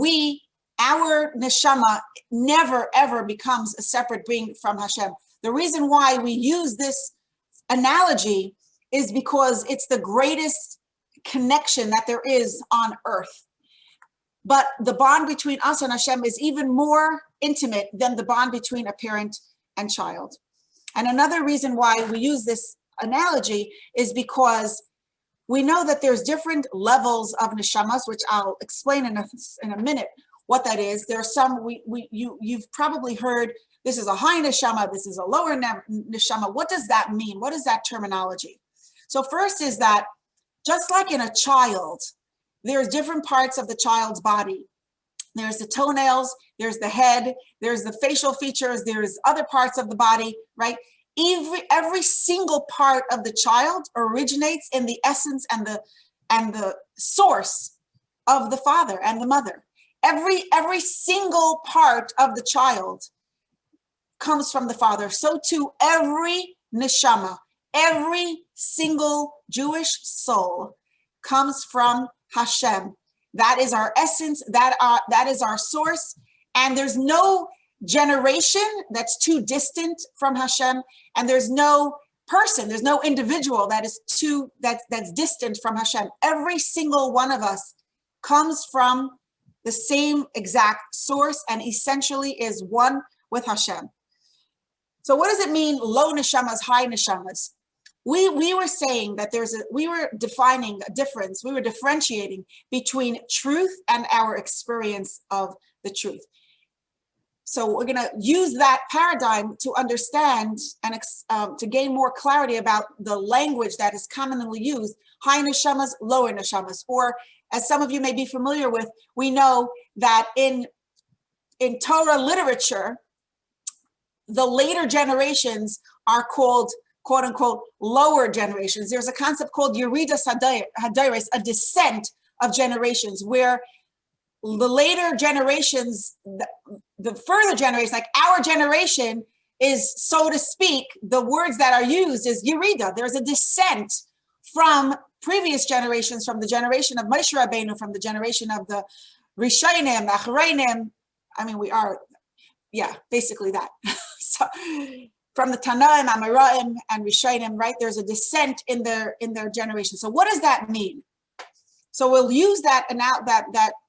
our neshama never ever becomes a separate being from Hashem. The reason why we use this analogy is because it's the greatest connection that there is on earth. But the bond between us and Hashem is even more intimate than the bond between a parent and child. And another reason why we use this analogy is because we know that there's different levels of neshamas, which I'll explain in a minute what that is. There are some, you've probably heard, this is a high neshama, this is a lower neshama. What does that mean? What is that terminology? So first is that, just like in a child, there's different parts of the child's body. There's the toenails, there's the head, there's the facial features, there's other parts of the body, right? Every single part of the child originates in the essence and the source of the father and the mother. Every single part of the child comes from the father. So too, every neshama, every single Jewish soul comes from Hashem. That is our essence. That is our source. And there's no generation that's too distant from Hashem, and there's no person, there's no individual that's distant from Hashem. Every single one of us comes from the same exact source and essentially is one with Hashem. So what does it mean, low neshamas, high neshamas? We were saying that we were defining a difference, we were differentiating between truth and our experience of the truth. So we're going to use that paradigm to understand and to gain more clarity about the language that is commonly used, high neshamas, lower neshamas, or as some of you may be familiar with, we know that in Torah literature, the later generations are called, quote unquote, lower generations. There's a concept called Yeridas Hadairos, a descent of generations, where the later generations, the further generations, like our generation is, so to speak, the words that are used is Yerida. There's a descent from previous generations, from the generation of Moshe Rabbeinu, from the generation of the Rishonim, Achreinim. I mean, we are, yeah, basically that. So from the Tanaim, Amoraim, and Rishonim, right? There's a descent in their generation. So what does that mean? So we'll use that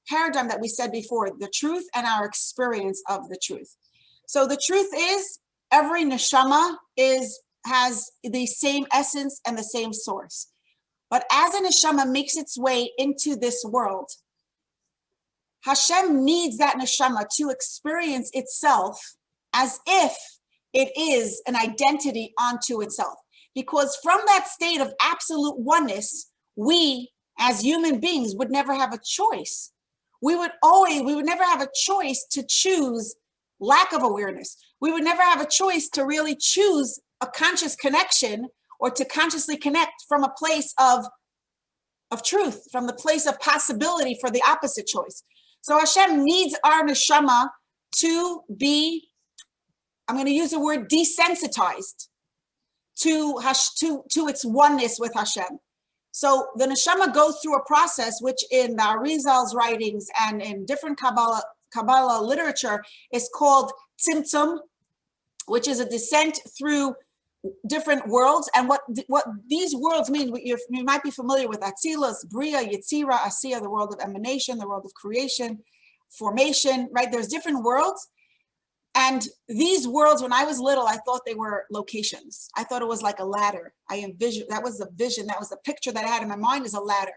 paradigm that we said before, the truth and our experience of the truth. So the truth is, every neshama has the same essence and the same source. But as a neshama makes its way into this world, Hashem needs that neshama to experience itself as if it is an identity unto itself. Because from that state of absolute oneness, we as human beings would never have a choice. We would never have a choice to choose lack of awareness. We would never have a choice to really choose a conscious connection or to consciously connect from a place of truth, from the place of possibility for the opposite choice. So Hashem needs our neshama to be, I'm going to use the word desensitized to its oneness with Hashem. So the neshama goes through a process which in the Arizal's writings and in different Kabbalah literature is called tzimtzum, which is a descent through different worlds. And what these worlds mean, you might be familiar with Atzilus, Bria, Yetzira, Asiya, the world of emanation, the world of creation, formation, right? There's different worlds. And these worlds, when I was little, I thought they were locations. I thought it was like a ladder. I envisioned, that was the vision, that was the picture that I had in my mind as a ladder.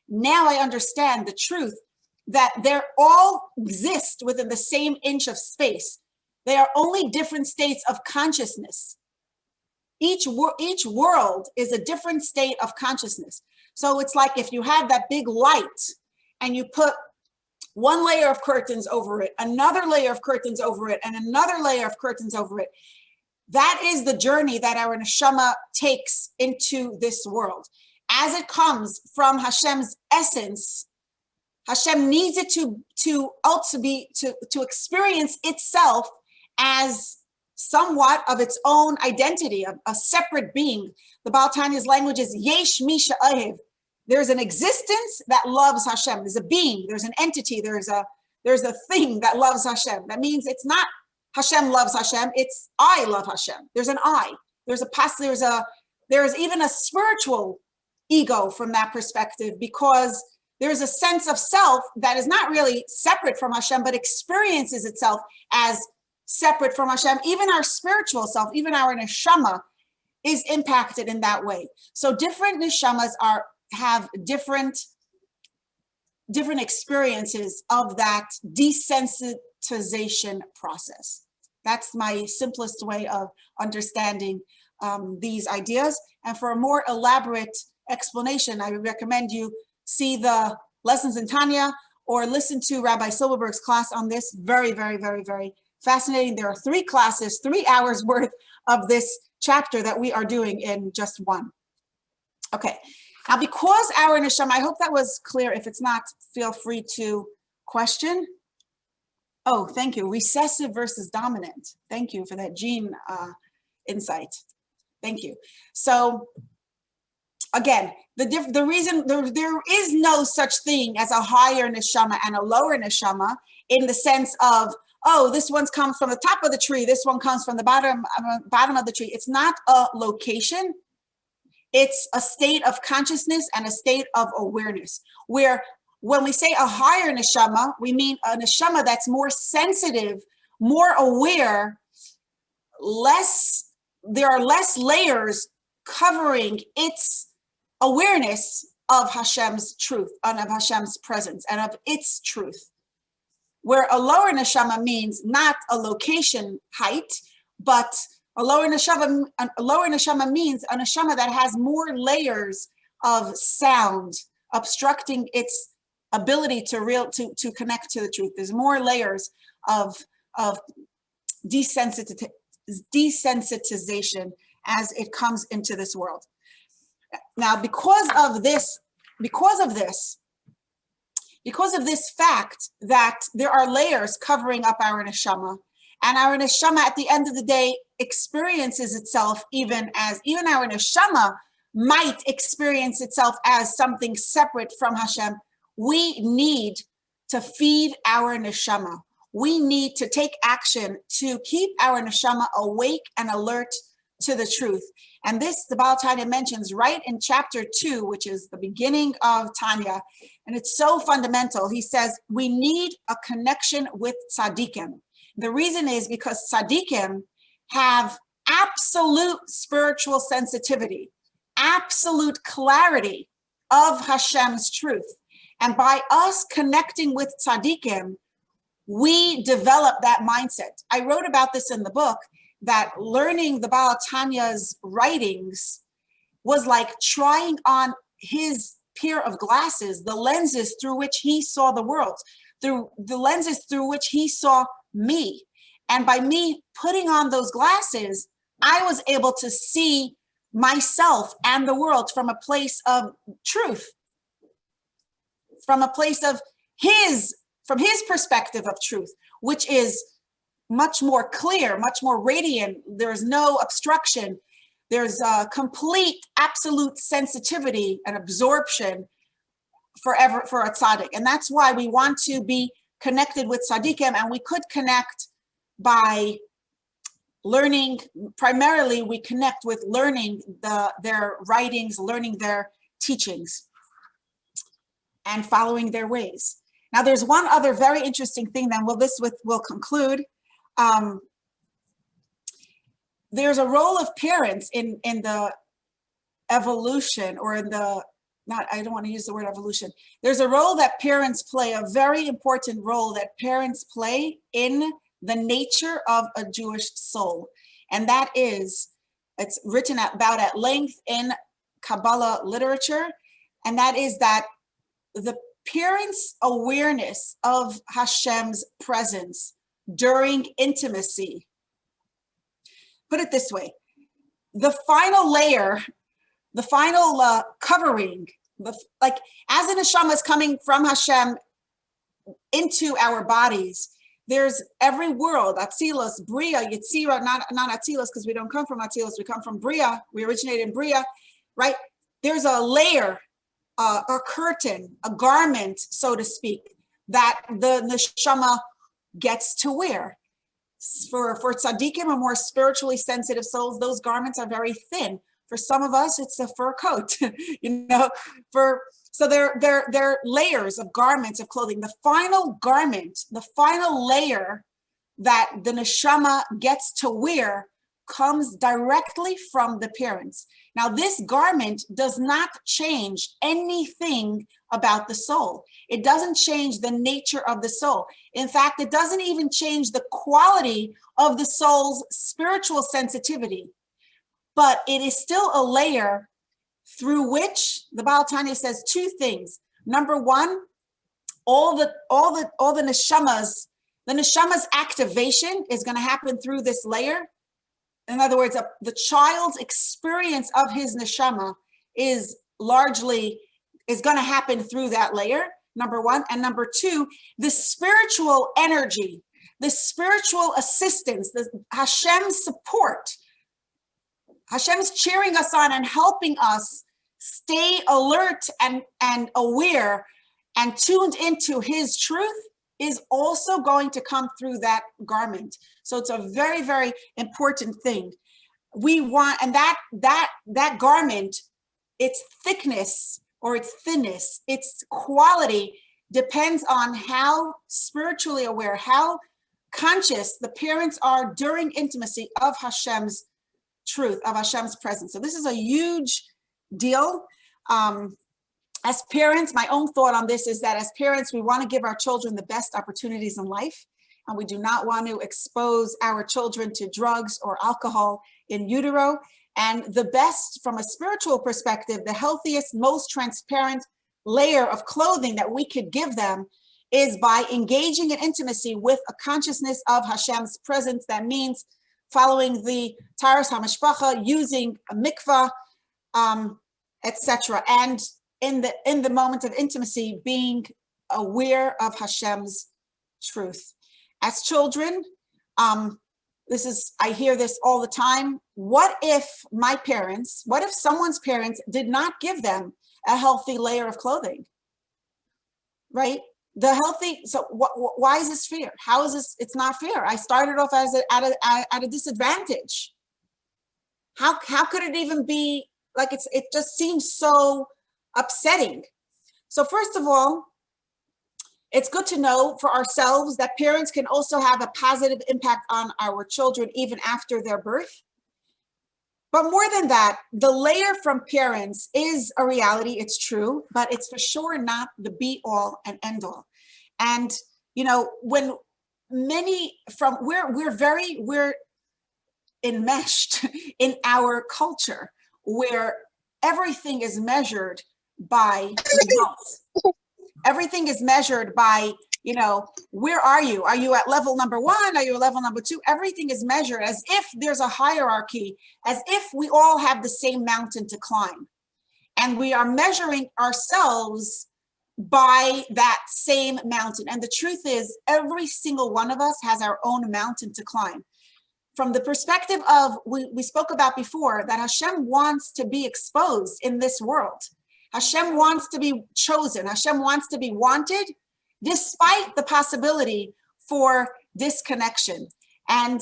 Now I understand the truth that they all exist within the same inch of space. They are only different states of consciousness. Each world is a different state of consciousness. So it's like if you have that big light and you put one layer of curtains over it, another layer of curtains over it, and another layer of curtains over it. That is the journey that our neshama takes into this world. As it comes from Hashem's essence, Hashem needs it to experience itself as somewhat of its own identity, a separate being. The Baal Tanya's language is yesh mi she'ohev. There's an existence that loves Hashem. There's a being, there's an entity, there's a thing that loves Hashem. That means it's not Hashem loves Hashem, it's I love Hashem. There's an I. There's even a spiritual ego from that perspective, because there's a sense of self that is not really separate from Hashem, but experiences itself as separate from Hashem. Even our spiritual self, even our neshama is impacted in that way. So different neshamas have different experiences of that desensitization process. That's my simplest way of understanding these ideas. And for a more elaborate explanation, I would recommend you see the lessons in Tanya or listen to Rabbi Silverberg's class on this. Very, very, very, very fascinating. There are 3 classes, 3 hours worth of this chapter that we are doing in just one. Okay. Now, because our neshama, I hope that was clear. If it's not, feel free to question. Oh, thank you. Recessive versus dominant. Thank you for that gene insight. Thank you. So again, the reason there is no such thing as a higher neshama and a lower neshama, in the sense of, oh, this one comes from the top of the tree, this one comes from the bottom of the tree. It's not a location. It's a state of consciousness and a state of awareness, where when we say a higher neshama, we mean a neshama that's more sensitive, more aware, there are less layers covering its awareness of Hashem's truth and of Hashem's presence and of its truth. Where a lower neshama means not a location height, but a lower neshama means a neshama that has more layers of sound obstructing its ability to connect to the truth. There's more layers of desensitization as it comes into this world. Now, because of this fact that there are layers covering up our neshama, and our neshama at the end of the day experiences itself even our neshama might experience itself as something separate from Hashem, we need to feed our neshama. We need to take action to keep our neshama awake and alert to the truth. And this, the Baal Tanya mentions right in chapter 2, which is the beginning of Tanya. And it's so fundamental. He says, we need a connection with tzaddikim. The reason is because tzaddikim have absolute spiritual sensitivity, absolute clarity of Hashem's truth. And by us connecting with tzaddikim, we develop that mindset. I wrote about this in the book, that learning the Baal Tanya's writings was like trying on his pair of glasses, the lenses through which he saw the world, through the lenses through which he saw me. And by me putting on those glasses, I was able to see myself and the world from a place of truth, from a place of from his perspective of truth, which is much more clear, much more radiant. There's no obstruction. There's a complete, absolute sensitivity and absorption for a tzaddik. And that's why we want to be connected with tzaddikim, and we could connect by learning. Primarily, we connect with learning their writings, learning their teachings, and following their ways. Now, there's one other very interesting thing, then we'll conclude. There's a role of parents in the evolution, or in the, I don't want to use the word evolution. There's a role that parents play, a very important role that parents play in the nature of a Jewish soul. And that is, it's written about at length in Kabbalah literature, and that is that the parents' awareness of Hashem's presence during intimacy. Put it this way, the final layer, the final covering, like as a neshama is coming from Hashem into our bodies, there's every world, Atzilus, Bria, Yetzira, not Atzilus, because we don't come from Atzilus, we come from Bria, we originate in Bria, right? There's a layer, a curtain, a garment, so to speak, that the neshama gets to wear. For tzaddikim, or more spiritually sensitive souls, those garments are very thin. For some of us, it's a fur coat, so they're layers of garments of clothing. The final garment, the final layer that the neshama gets to wear comes directly from the parents. Now, this garment does not change anything about the soul. It doesn't change the nature of the soul. In fact, it doesn't even change the quality of the soul's spiritual sensitivity. But it is still a layer through which the Baal Tanya says two things. Number one, all the neshama's activation is going to happen through this layer. In other words, the child's experience of his neshama is going to happen through that layer, number one. And number two, the spiritual energy, the spiritual assistance, the Hashem's support. Hashem is cheering us on and helping us stay alert and aware and tuned into his truth is also going to come through that garment. So it's a very, very important thing. We want, and that garment, its thickness or its thinness, its quality depends on how spiritually aware, how conscious the parents are during intimacy of Hashem's truth, of Hashem's presence. So this is a huge deal. As parents, my own thought on this is that as parents, we want to give our children the best opportunities in life, and we do not want to expose our children to drugs or alcohol in utero. And the best, from a spiritual perspective, the healthiest, most transparent layer of clothing that we could give them is by engaging in intimacy with a consciousness of Hashem's presence. That means following the Taras HaMishpacha, using a mikvah, etc. And in the moment of intimacy, being aware of Hashem's truth. As children, I hear this all the time. What if someone's parents did not give them a healthy layer of clothing, right? Why is this fair? How is this? It's not fair. I started off at a disadvantage. How could it even be like it just seems so upsetting. So first of all, it's good to know for ourselves that parents can also have a positive impact on our children even after their birth. But more than that, the layer from parents is a reality, it's true, but it's for sure not the be all and end all. And, when we're enmeshed in our culture where everything is measured by results. Everything is measured by, where are you? Are you at level number 1? Are you at level number 2? Everything is measured as if there's a hierarchy, as if we all have the same mountain to climb. And we are measuring ourselves by that same mountain. And the truth is, every single one of us has our own mountain to climb. From the perspective of, we spoke about before, that Hashem wants to be exposed in this world. Hashem wants to be chosen. Hashem wants to be wanted, despite the possibility for disconnection and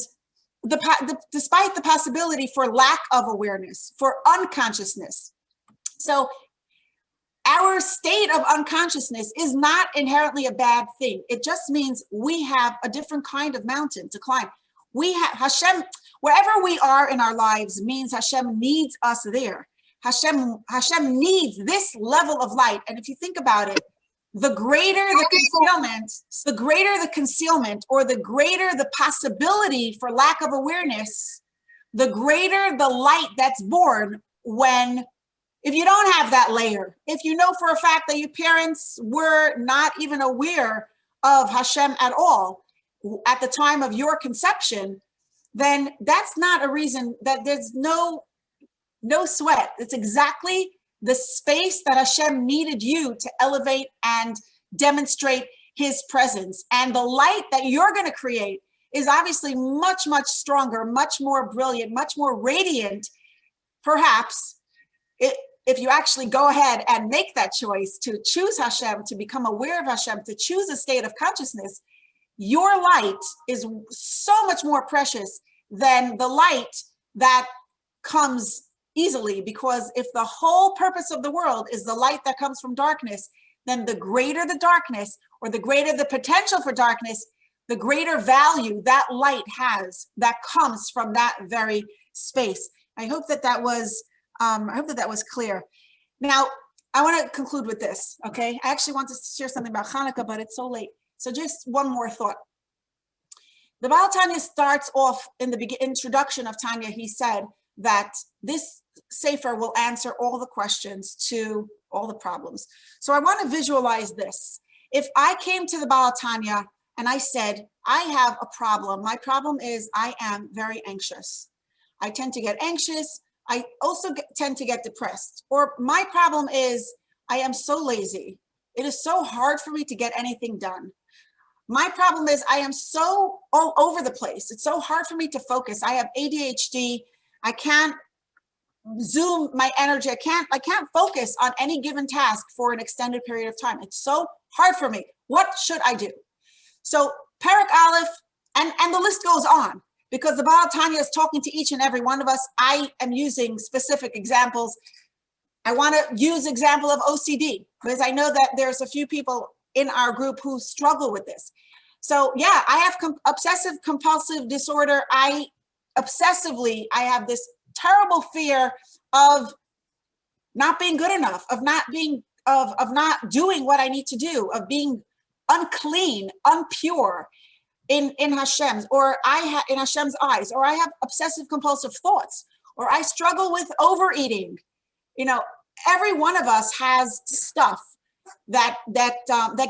despite the possibility for lack of awareness, for unconsciousness. So our state of unconsciousness is not inherently a bad thing. It just means we have a different kind of mountain to climb. We have Hashem, wherever we are in our lives means Hashem needs us there. Hashem needs this level of light. And if you think about it, the greater the concealment, or the greater the possibility for lack of awareness, the greater the light that's born if you don't have that layer, if you know for a fact that your parents were not even aware of Hashem at all at the time of your conception, then that's not a reason that there's no sweat. It's exactly the space that Hashem needed you to elevate and demonstrate his presence. And the light that you're going to create is obviously much, much stronger, much more brilliant, much more radiant. Perhaps if you actually go ahead and make that choice to choose Hashem, to become aware of Hashem, to choose a state of consciousness, your light is so much more precious than the light that comes easily. Because if the whole purpose of the world is the light that comes from darkness, then the greater the darkness, or the greater the potential for darkness, the greater value that light has that comes from that very space. I hope that was clear. Now, I want to conclude with this, okay? I actually want to share something about Hanukkah, but it's so late. So just one more thought. The Baal Tanya starts off in the introduction of Tanya. He said that this Sefer will answer all the questions to all the problems. So I want to visualize this. If I came to the Baal Tanya and I said, I have a problem. My problem is I am very anxious. I tend to get anxious. I also tend to get depressed. Or my problem is I am so lazy. It is so hard for me to get anything done. My problem is I am so all over the place. It's so hard for me to focus. I have ADHD. I can't zoom my energy. I can't focus on any given task for an extended period of time. It's so hard for me. What should I do? So Perek Aleph, and the list goes on, because the Baal Tanya is talking to each and every one of us. I am using specific examples. I want to use example of OCD, because I know that there's a few people in our group who struggle with this. So yeah, I have obsessive compulsive disorder. I have this terrible fear of not being good enough, of not doing what I need to do, of being unclean, unpure in Hashem's, in Hashem's eyes, or I have obsessive compulsive thoughts, or I struggle with overeating. You know, every one of us has stuff that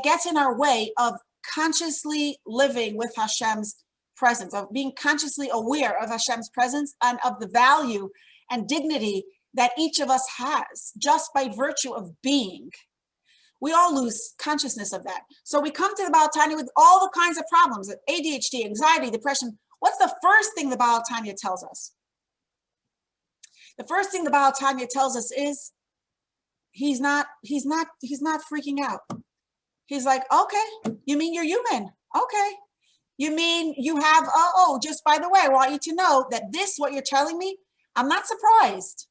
gets in our way of consciously living with Hashem's presence, of being consciously aware of Hashem's presence and of the value and dignity that each of us has just by virtue of being. We all lose consciousness of that. So we come to the Baal Tanya with all the kinds of problems, ADHD, anxiety, depression. What's the first thing the Baal Tanya tells us? The first thing the Baal Tanya tells us is he's not freaking out. He's like, okay, you mean you're human? Okay. You mean you have, just by the way, I want you to know that what you're telling me, I'm not surprised.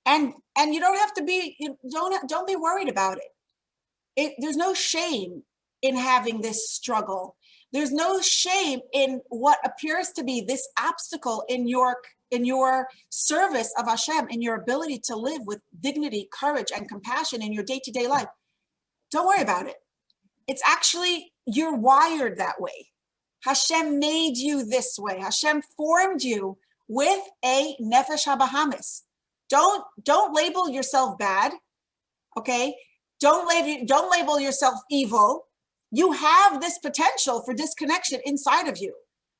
And you don't have to be, don't be worried about it. There's no shame in having this struggle. There's no shame in what appears to be this obstacle in your service of Hashem, in your ability to live with dignity, courage, and compassion in your day-to-day life. Don't worry about it. It's actually, you're wired that way. Hashem made you this way. Hashem formed you with a nefesh habahamis. Don't label yourself bad, okay? Don't label yourself evil. You have this potential for disconnection inside of you,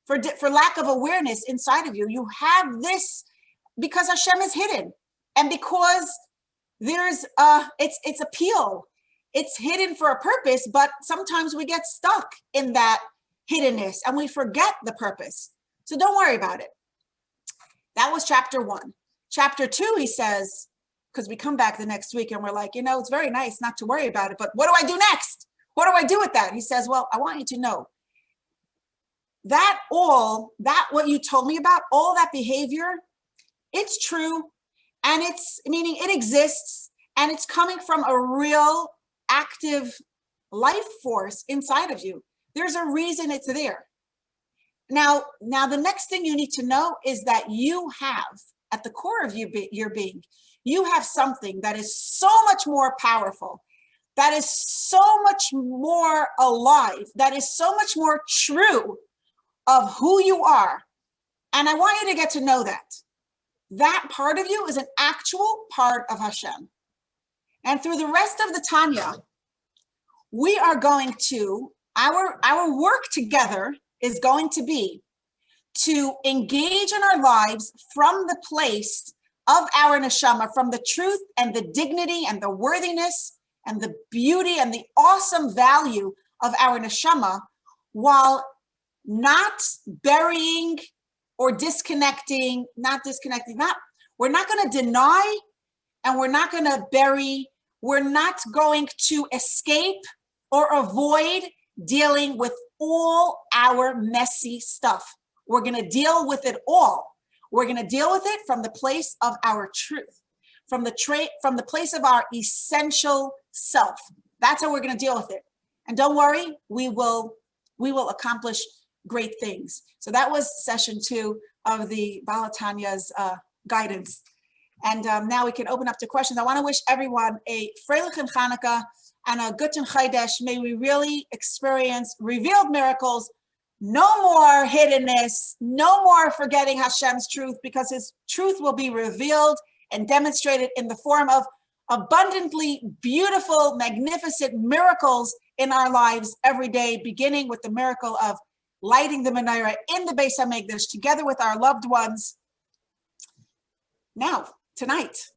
for lack of awareness inside of you. You have this because Hashem is hidden, and because there's it's appeal. It's hidden for a purpose, but sometimes we get stuck in that hiddenness and we forget the purpose. So don't worry about it. That was chapter 1. Chapter 2, he says, because we come back the next week and we're like, it's very nice not to worry about it, but what do I do next? What do I do with that? He says, well, I want you to know that what you told me about, all that behavior, it's true. And meaning it exists, and it's coming from a real active life force inside of you. There's a reason it's there. Now the next thing you need to know is that you have, at the core of your being, you have something that is so much more powerful, that is so much more alive, that is so much more true of who you are. And I want you to get to know that. That part of you is an actual part of Hashem. And through the rest of the Tanya, we are going to, our work together is going to be to engage in our lives from the place of our neshama, from the truth and the dignity and the worthiness and the beauty and the awesome value of our neshama, while not burying or disconnecting, we're not going to deny, and we're not going to bury, we're not going to escape or avoid dealing with all our messy stuff. We're going to deal with it all. We're going to deal with it from the place of our truth, from the place of our essential self. That's how we're going to deal with it. And don't worry, we will accomplish great things. So that was session 2 of the Baal Tanya's guidance. And now we can open up to questions. I want to wish everyone a Freilichen Chanukah and a Guten Chodesh. May we really experience revealed miracles. No more hiddenness, no more forgetting Hashem's truth, because his truth will be revealed and demonstrated in the form of abundantly beautiful, magnificent miracles in our lives every day, beginning with the miracle of lighting the menorah in the Beis HaMikdash together with our loved ones. Now, tonight.